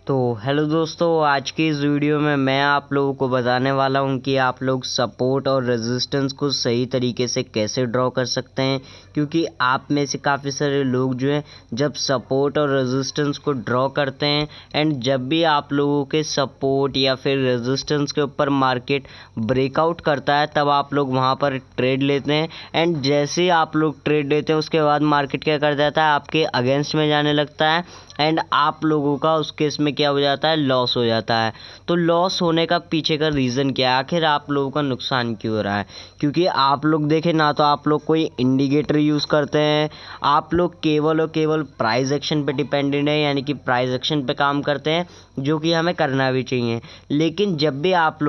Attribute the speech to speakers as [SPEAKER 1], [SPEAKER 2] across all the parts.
[SPEAKER 1] तो हेलो दोस्तों, आज की इस वीडियो में मैं आप लोगों को बताने वाला हूं कि आप लोग सपोर्ट और रेजिस्टेंस को सही तरीके से कैसे ड्रॉ कर सकते हैं। क्योंकि आप में से काफ़ी सारे लोग जो हैं जब सपोर्ट और रेजिस्टेंस को ड्रॉ करते हैं एंड जब भी आप लोगों के सपोर्ट या फिर रेजिस्टेंस के ऊपर मार्केट ब्रेकआउट करता है तब आप लोग वहां पर ट्रेड लेते हैं एंड जैसे ही आप लोग ट्रेड लेते हैं उसके बाद मार्केट क्या कर जाता है, आपके अगेंस्ट में जाने लगता है एंड आप लोगों का उस केस में क्या हो जाता है, लॉस हो जाता है। तो लॉस होने का पीछे का रीज़न क्या है, आखिर आप लोगों का नुकसान क्यों हो रहा है? क्योंकि आप लोग देखें ना तो आप लोग कोई इंडिकेटर यूज़ करते हैं, आप लोग केवल और केवल प्राइस एक्शन पे डिपेंडेंट है, यानी कि प्राइस एक्शन पे काम करते हैं, जो कि हमें करना भी चाहिए। लेकिन जब भी आप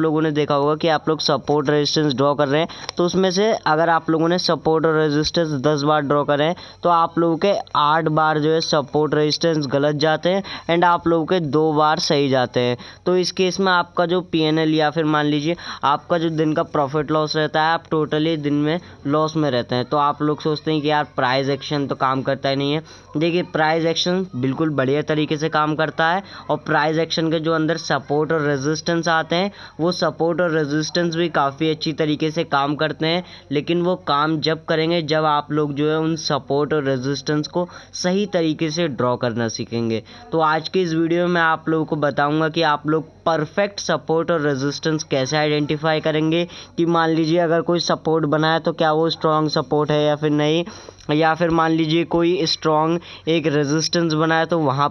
[SPEAKER 1] लोगों ने देखा होगा कि आप लोग सपोर्ट रेजिस्टेंस ड्रॉ कर रहे हैं तो उसमें से अगर आप लोगों ने सपोर्ट और रेजिस्टेंस 10 बार ड्रॉ करें तो आप लोगों के 8 बार जो है सपोर्ट रेजिस्टेंस गलत जाते हैं एंड आप लोगों के 2 बार सही जाते हैं। तो इस केस में आपका जो पीएनएल या फिर मान लीजिए आपका जो दिन का प्रॉफिट लॉस रहता है, आप टोटली दिन में लॉस में रहते हैं। तो आप लोग सोचते हैं कि यार प्राइस एक्शन तो काम करता ही नहीं है। देखिए, प्राइस एक्शन बिल्कुल बढ़िया तरीके से काम करता है और प्राइस एक्शन के जो अंदर सपोर्ट और रेजिस्टेंस आते हैं वो सपोर्ट और रेजिस्टेंस भी काफ़ी अच्छी तरीके से काम करते हैं। लेकिन वो काम जब करेंगे जब आप लोग जो है उन सपोर्ट और रेजिस्टेंस को सही तरीके से ड्रॉ करना सीखेंगे। तो आज के इस वीडियो में आप लोगों को बताऊंगा कि आप लोग परफेक्ट सपोर्ट और रेजिस्टेंस कैसे आइडेंटिफाई करेंगे कि मान लीजिए अगर कोई सपोर्ट बना है तो क्या वो स्ट्रॉन्ग सपोर्ट है या फिर नहीं, या फिर मान लीजिए कोई स्ट्रॉन्ग एक रेजिस्टेंस बना है तो वहाँ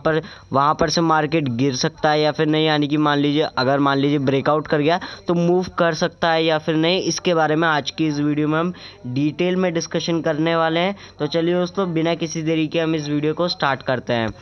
[SPEAKER 1] पर से मार्केट गिर सकता है या फिर नहीं, यानी कि मान लीजिए ब्रेकआउट कर गया तो मूव कर सकता है या फिर नहीं। इसके बारे में आज की इस वीडियो में हम डिटेल में डिस्कशन करने वाले हैं। तो चलिए दोस्तों, बिना किसी देरी के हम इस वीडियो को स्टार्ट करते हैं।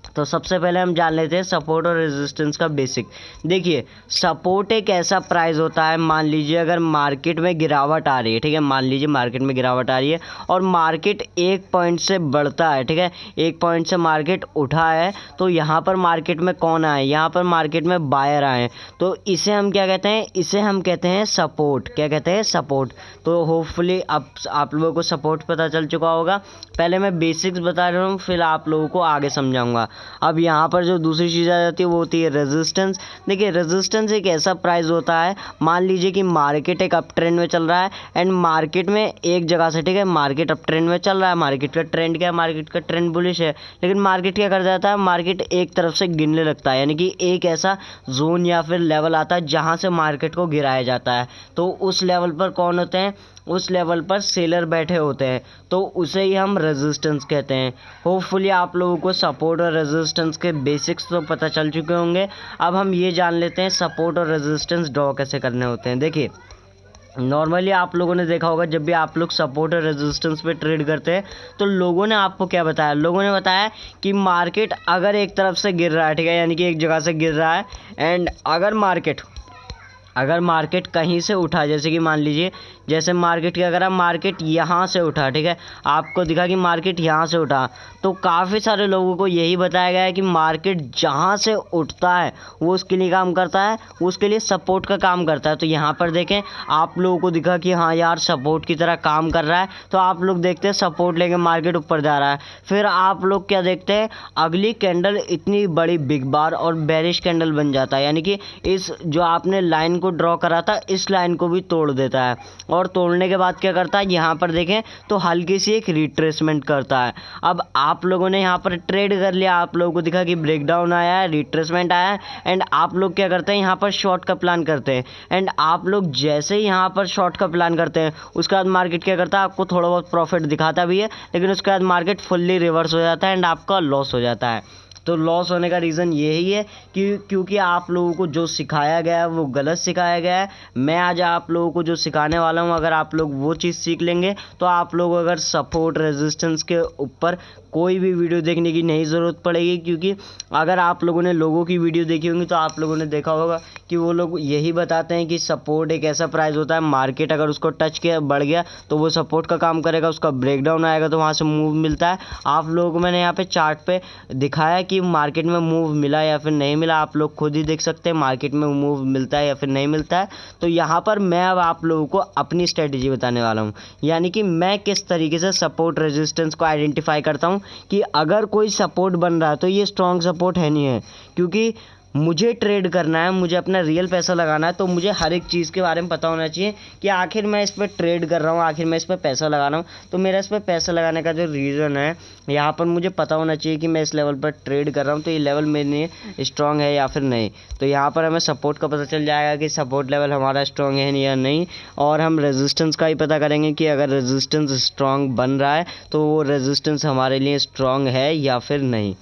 [SPEAKER 1] तो सबसे पहले हम जान लेते हैं सपोर्ट और रेजिस्टेंस का बेसिक। देखिए, सपोर्ट एक ऐसा प्राइस होता है, मान लीजिए अगर मार्केट में गिरावट आ रही है, ठीक है, मान लीजिए मार्केट में गिरावट आ रही है और मार्केट 1 पॉइंट से बढ़ता है, ठीक है, 1 पॉइंट से मार्केट उठा है तो यहाँ पर मार्केट में कौन आए, यहाँ पर मार्केट में बायर आए, तो इसे हम क्या कहते हैं, इसे हम कहते हैं सपोर्ट। क्या कहते हैं? सपोर्ट। तो होपफुली अब आप लोगों को सपोर्ट पता चल चुका होगा। पहले मैं बेसिक्स बता रहा हूँ, फिर आप लोगों को आगे समझाऊंगा। अब यहाँ पर जो दूसरी चीज़ आ जाती है वो होती है रेजिस्टेंस। देखिए, रेजिस्टेंस एक ऐसा प्राइस होता है, मान लीजिए कि मार्केट एक अप ट्रेंड में चल रहा है एंड मार्केट में एक जगह से, ठीक है, मार्केट अप ट्रेंड में चल रहा है, मार्केट का ट्रेंड क्या है, मार्केट का ट्रेंड बुलिश है, लेकिन मार्केट क्या कर जाता है, मार्केट एक तरफ से गिरने लगता है, यानी कि एक ऐसा जोन या फिर लेवल आता है जहाँ से मार्केट को गिराया जाता है। तो उस लेवल पर कौन होते हैं, उस लेवल पर सेलर बैठे होते हैं, तो उसे ही हम रेजिस्टेंस कहते हैं। होपफुली आप लोगों को सपोर्ट और रेजिस्टेंस के बेसिक्स तो पता चल चुके होंगे। अब हम ये जान लेते हैं सपोर्ट और रेजिस्टेंस ड्रॉ कैसे करने होते हैं। देखिए, नॉर्मली आप लोगों ने देखा होगा जब भी आप लोग सपोर्ट और रेजिस्टेंस पे ट्रेड करते हैं तो लोगों ने आपको क्या बताया, लोगों ने बताया कि मार्केट अगर एक तरफ से गिर रहा है, ठीक है, यानी कि एक जगह से गिर रहा है एंड अगर मार्केट कहीं से उठा, जैसे कि मान लीजिए जैसे मार्केट क्या करा, मार्केट यहाँ से उठा, ठीक है, आपको दिखा कि मार्केट यहाँ से उठा, तो काफ़ी सारे लोगों को यही बताया गया है कि मार्केट जहाँ से उठता है वो उसके लिए काम करता है, वो उसके लिए सपोर्ट का काम करता है। तो यहाँ पर देखें, आप लोगों को दिखा कि हाँ यार सपोर्ट की तरह काम कर रहा है, तो आप लोग देखते हैं सपोर्ट लेके मार्केट ऊपर जा रहा है। फिर आप लोग क्या देखते हैं, अगली कैंडल इतनी बड़ी बिग बार और बेरिश कैंडल बन जाता है, यानी कि इस जो आपने लाइन को ड्रॉ करा था इस लाइन को भी तोड़ देता है और तोड़ने के बाद क्या करता है, यहाँ पर देखें तो हल्की सी एक रिट्रेसमेंट करता है। अब आप लोगों ने यहाँ पर ट्रेड कर लिया, आप लोगों को दिखा कि ब्रेकडाउन आया है, रिट्रेसमेंट आया है एंड आप लोग क्या करते हैं, यहाँ पर शॉर्ट का प्लान करते हैं एंड आप लोग जैसे ही यहाँ पर शॉर्ट का प्लान करते हैं उसके बाद मार्केट क्या करता है, आपको थोड़ा बहुत प्रॉफिट दिखाता भी है, लेकिन उसके बाद मार्केट फुल्ली रिवर्स हो जाता है एंड आपका लॉस हो जाता है। तो लॉस होने का रीज़न यही है कि क्योंकि आप लोगों को जो सिखाया गया है वो गलत सिखाया गया है। मैं आज आप लोगों को जो सिखाने वाला हूँ, अगर आप लोग वो चीज़ सीख लेंगे तो आप लोग अगर सपोर्ट रेजिस्टेंस के ऊपर कोई भी वीडियो देखने की नहीं ज़रूरत पड़ेगी। क्योंकि अगर आप लोगों ने लोगों की वीडियो देखी होंगी तो आप लोगों ने देखा होगा कि वो लोग यही बताते हैं कि सपोर्ट एक ऐसा प्राइस होता है, मार्केट अगर उसको टच किया बढ़ गया तो वो सपोर्ट का काम करेगा, उसका ब्रेकडाउन आएगा तो वहाँ से मूव मिलता है। आप लोगों को मैंने यहाँ पे चार्ट पे दिखाया कि मार्केट में मूव मिला या फिर नहीं मिला, आप लोग खुद ही देख सकते हैं मार्केट में मूव मिलता है या फिर नहीं मिलता है। तो यहाँ पर मैं अब आप लोगों को अपनी स्ट्रेटजी बताने वाला हूँ, यानी कि मैं किस तरीके से सपोर्ट रेजिस्टेंस को आइडेंटिफाई करता हूँ कि अगर कोई सपोर्ट बन रहा है तो ये स्ट्रॉन्ग सपोर्ट है नहीं है। क्योंकि मुझे ट्रेड करना है, मुझे अपना रियल पैसा लगाना है, तो मुझे हर एक चीज़ के बारे में पता होना चाहिए कि आखिर मैं इस पर ट्रेड कर रहा हूँ, आखिर मैं इस पर पैसा लगा रहा हूँ। तो मेरा इस पर पैसा लगाने का जो रीज़न है, यहाँ पर मुझे पता होना चाहिए कि मैं इस लेवल पर ट्रेड कर रहा हूँ तो ये लेवल मेरे लिए स्ट्रॉन्ग है या फिर नहीं। तो यहाँ पर हमें सपोर्ट का पता चल जाएगा कि सपोर्ट लेवल हमारा स्ट्रॉन्ग है या नहीं, और हम रेजिस्टेंस का ही पता करेंगे कि अगर रेजिस्टेंस स्ट्रॉन्ग बन रहा है तो वो रेजिस्टेंस हमारे लिए स्ट्रॉन्ग है या फिर नहीं।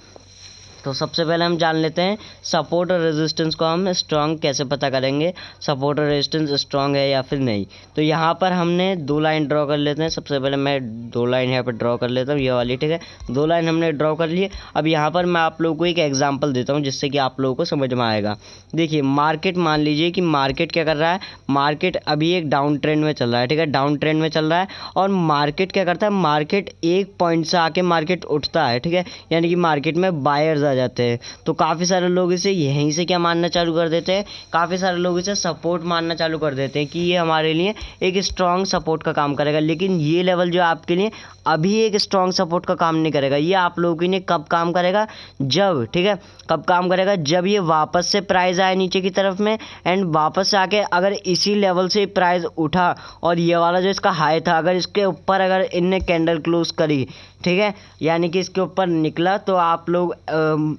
[SPEAKER 1] तो सबसे पहले हम जान लेते हैं सपोर्ट और रेजिस्टेंस को हम स्ट्रॉन्ग कैसे पता करेंगे, सपोर्ट और रेजिस्टेंस स्ट्रॉन्ग है या फिर नहीं। तो यहाँ पर हमने दो लाइन ड्रॉ कर लेते हैं। सबसे पहले मैं दो लाइन यहाँ पर ड्रॉ कर लेता हूँ, ये वाली, ठीक है। दो लाइन हमने ड्रॉ कर लिए। अब यहाँ पर मैं आप लोगों को एक एग्जांपल देता हूँ जिससे कि आप लोगों को समझ में आएगा। देखिए मार्केट, मान लीजिए कि मार्केट क्या कर रहा है, मार्केट अभी एक डाउन ट्रेंड में चल रहा है, ठीक है, डाउन ट्रेंड में चल रहा है। और मार्केट क्या करता है, मार्केट एक पॉइंट से आके मार्केट उठता है, ठीक है, यानी कि मार्केट में बायर्स आ जाते हैं। तो काफ़ी सारे लोग इसे यहीं से क्या मानना चालू कर देते हैं, काफ़ी सारे लोग इसे सपोर्ट मानना चालू कर देते हैं कि ये हमारे लिए एक स्ट्रॉन्ग सपोर्ट का काम करेगा। लेकिन ये लेवल जो आपके लिए अभी एक स्ट्रॉन्ग सपोर्ट का काम नहीं करेगा, ये आप लोगों के लिए कब काम करेगा, जब, ठीक है, कब काम करेगा, जब ये वापस से प्राइस आए नीचे की तरफ में, एंड वापस से आके अगर इसी लेवल से प्राइस उठा और ये वाला जो इसका हाई था, अगर इसके ऊपर अगर इनने कैंडल क्लोज करी, ठीक है, यानी कि इसके ऊपर निकला, तो आप लोग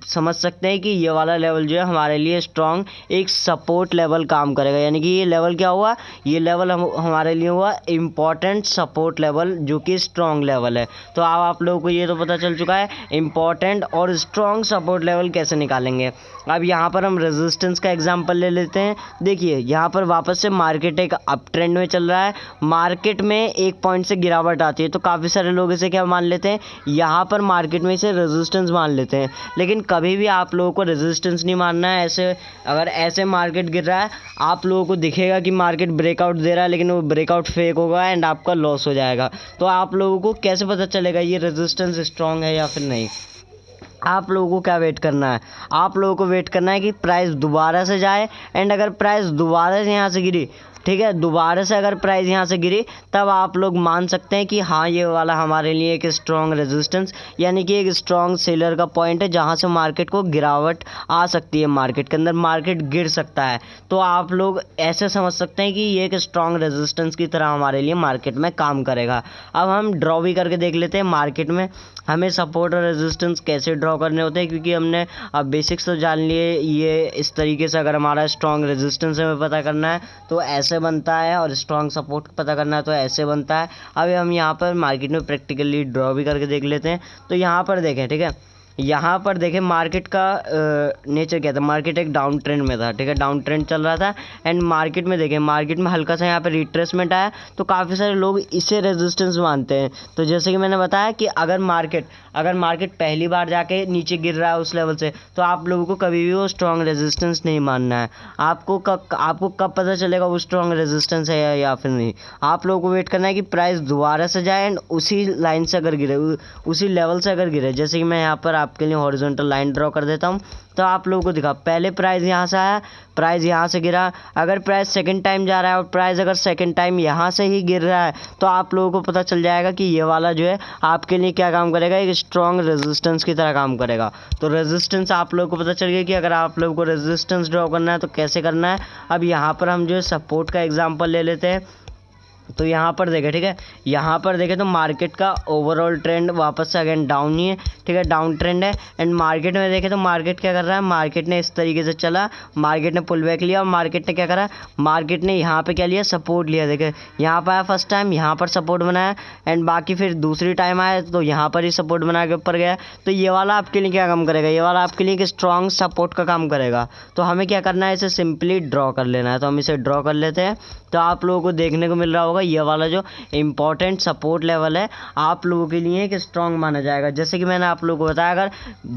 [SPEAKER 1] समझ सकते हैं कि ये वाला लेवल जो है हमारे लिए स्ट्रॉन्ग एक सपोर्ट लेवल काम करेगा। यानी कि ये लेवल क्या हुआ, ये लेवल हमारे लिए हुआ इम्पॉर्टेंट सपोर्ट लेवल, जो कि स्ट्रॉन्ग लेवल है। तो अब आप लोगों को ये तो पता चल चुका है इम्पॉर्टेंट और स्ट्रॉन्ग सपोर्ट लेवल कैसे निकालेंगे। अब यहाँ पर हम रेजिस्टेंस का एग्जांपल ले लेते हैं। देखिए यहाँ पर वापस से मार्केट एक अप ट्रेंड में चल रहा है, मार्केट में एक पॉइंट से गिरावट आती है, तो काफ़ी सारे लोग इसे क्या मान लेते हैं, यहाँ पर मार्केट में इसे रेजिस्टेंस मान लेते हैं। लेकिन कभी भी आप लोगों को रेजिस्टेंस नहीं मानना है। ऐसे अगर ऐसे मार्केट गिर रहा है, आप लोगों को दिखेगा कि मार्केट ब्रेकआउट दे रहा है, लेकिन वो ब्रेकआउट फेक होगा एंड आपका लॉस हो जाएगा। तो आप लोगों को कैसे पता चलेगा ये रेजिस्टेंस स्ट्रॉन्ग है या फिर नहीं। आप लोगों को क्या वेट करना है, आप लोगों को वेट करना है कि प्राइस दोबारा से जाए, एंड अगर प्राइस दोबारा से यहाँ से गिरी, ठीक है, दोबारा से अगर प्राइस यहाँ से गिरी, तब आप लोग मान सकते हैं कि हाँ ये वाला हमारे लिए एक स्ट्रॉन्ग रेजिस्टेंस, यानी कि एक स्ट्रॉन्ग सेलर का पॉइंट है, जहाँ से मार्केट को गिरावट आ सकती है, मार्केट के अंदर मार्केट गिर सकता है। तो आप लोग ऐसे समझ सकते हैं कि ये एक स्ट्रॉन्ग रेजिस्टेंस की तरह हमारे लिए मार्केट में काम करेगा। अब हम ड्रॉ भी करके देख लेते हैं मार्केट में हमें सपोर्ट और रेजिस्टेंस कैसे ड्रॉ करने होते हैं, क्योंकि हमने अब बेसिक्स तो जान लिए। ये इस तरीके से अगर हमारा स्ट्रॉन्ग रेजिस्टेंस हमें पता करना है तो ऐसे बनता है, और स्ट्रॉन्ग सपोर्ट पता करना है तो ऐसे बनता है। अब हम यहाँ पर मार्केट में प्रैक्टिकली ड्रॉ भी करके देख लेते हैं। तो यहाँ पर देखें, ठीक है, यहाँ पर देखें मार्केट का नेचर क्या था, मार्केट एक डाउन ट्रेंड में था, ठीक है, डाउन ट्रेंड चल रहा था। एंड मार्केट में देखें, मार्केट में हल्का सा यहाँ पे रिट्रेसमेंट आया, तो काफ़ी सारे लोग इसे रेजिस्टेंस मानते हैं। तो जैसे कि मैंने बताया कि अगर मार्केट पहली बार जाके नीचे गिर रहा है उस लेवल से, तो आप लोगों को कभी भी वो स्ट्रॉन्ग रेजिस्टेंस नहीं मानना है। आपको कब पता चलेगा वो स्ट्रॉन्ग रेजिस्टेंस है या फिर नहीं। आप लोगों को वेट करना है कि प्राइस दोबारा से जाए एंड उसी लाइन से अगर गिरे, उसी लेवल से अगर गिरे। जैसे कि मैं यहाँ पर आपके लिए हॉरिजॉन्टल लाइन ड्रॉ कर देता हूँ, तो आप लोगों को दिखा, पहले प्राइस यहाँ से आया, प्राइस यहाँ से गिरा। अगर प्राइस सेकंड टाइम जा रहा है और प्राइस अगर सेकंड टाइम यहाँ से ही गिर रहा है, तो आप लोगों को पता चल जाएगा कि ये वाला जो है आपके लिए क्या काम करेगा, एक स्ट्रॉन्ग रेजिस्टेंस की तरह काम करेगा। तो रेजिस्टेंस आप लोगों को पता चल गया कि अगर आप लोगों को रेजिस्टेंस ड्रॉ करना है तो कैसे करना है। अब यहाँ पर हम जो है सपोर्ट का एग्जाम्पल ले लेते हैं। तो यहाँ पर देखें, ठीक है, यहाँ पर देखें तो मार्केट का ओवरऑल ट्रेंड वापस से अगेन डाउन ही है, ठीक है, डाउन ट्रेंड है। एंड मार्केट में देखें तो मार्केट क्या कर रहा है, मार्केट ने इस तरीके से चला, मार्केट ने पुल बैक लिया, और मार्केट ने क्या करा, मार्केट ने यहाँ पे क्या लिया, सपोर्ट लिया। देखें यहाँ पर आया फर्स्ट टाइम, यहाँ पर सपोर्ट बनाया, एंड बाकी फिर दूसरी टाइम आया तो यहाँ पर ही सपोर्ट बना के ऊपर गया। तो ये वाला आपके लिए क्या काम करेगा, ये वाला आपके लिए एक स्ट्रॉन्ग सपोर्ट का काम करेगा। तो हमें क्या करना है, इसे सिंपली ड्रॉ कर लेना है। तो हम इसे ड्रॉ कर लेते हैं। तो आप लोगों को देखने को मिल रहा होगा होगा ये वाला जो इम्पोर्टेंट सपोर्ट लेवल है आप लोगों के लिए एक स्ट्रॉन्ग माना जाएगा। जैसे कि मैंने आप लोगों को बताया अगर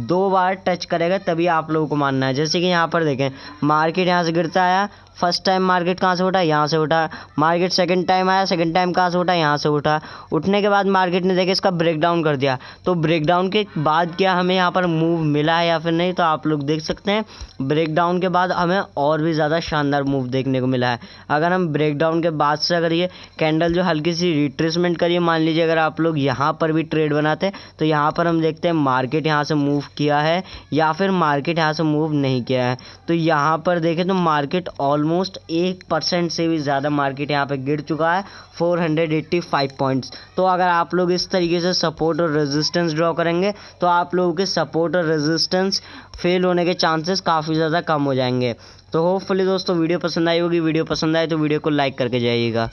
[SPEAKER 1] 2 बार टच करेगा तभी आप लोगों को मानना है। जैसे कि यहाँ पर देखें मार्केट यहाँ से गिरता आया, फर्स्ट टाइम मार्केट कहाँ से उठा, यहाँ से उठा। मार्केट सेकंड टाइम आया, सेकंड टाइम कहाँ से उठा, यहाँ से उठा। उठने के बाद मार्केट ने देखे इसका ब्रेकडाउन कर दिया, तो ब्रेकडाउन के बाद क्या हमें यहाँ पर मूव मिला है या फिर नहीं, तो आप लोग देख सकते हैं ब्रेकडाउन के बाद हमें और भी ज़्यादा शानदार मूव देखने को मिला है। अगर हम ब्रेकडाउन के बाद से अगर ये कैंडल जो हल्की सी रिट्रेसमेंट करिए, मान लीजिए अगर आप लोग यहाँ पर भी ट्रेड बनाते हैं तो यहाँ पर हम देखते हैं मार्केट यहाँ से मूव किया है या फिर मार्केट यहाँ से मूव नहीं किया है। तो यहाँ पर देखें तो मार्केट ऑलमोस्ट 1% से भी ज़्यादा मार्केट यहाँ पे गिर चुका है, 485 पॉइंट्स। तो अगर आप लोग इस तरीके से सपोर्ट और रेजिस्टेंस ड्रॉ करेंगे तो आप लोगों के सपोर्ट और रेजिस्टेंस फेल होने के चांसेस काफ़ी ज़्यादा कम हो जाएंगे। तो होपफुली दोस्तों वीडियो पसंद आई होगी। वीडियो पसंद आए तो वीडियो को लाइक करके जाइएगा।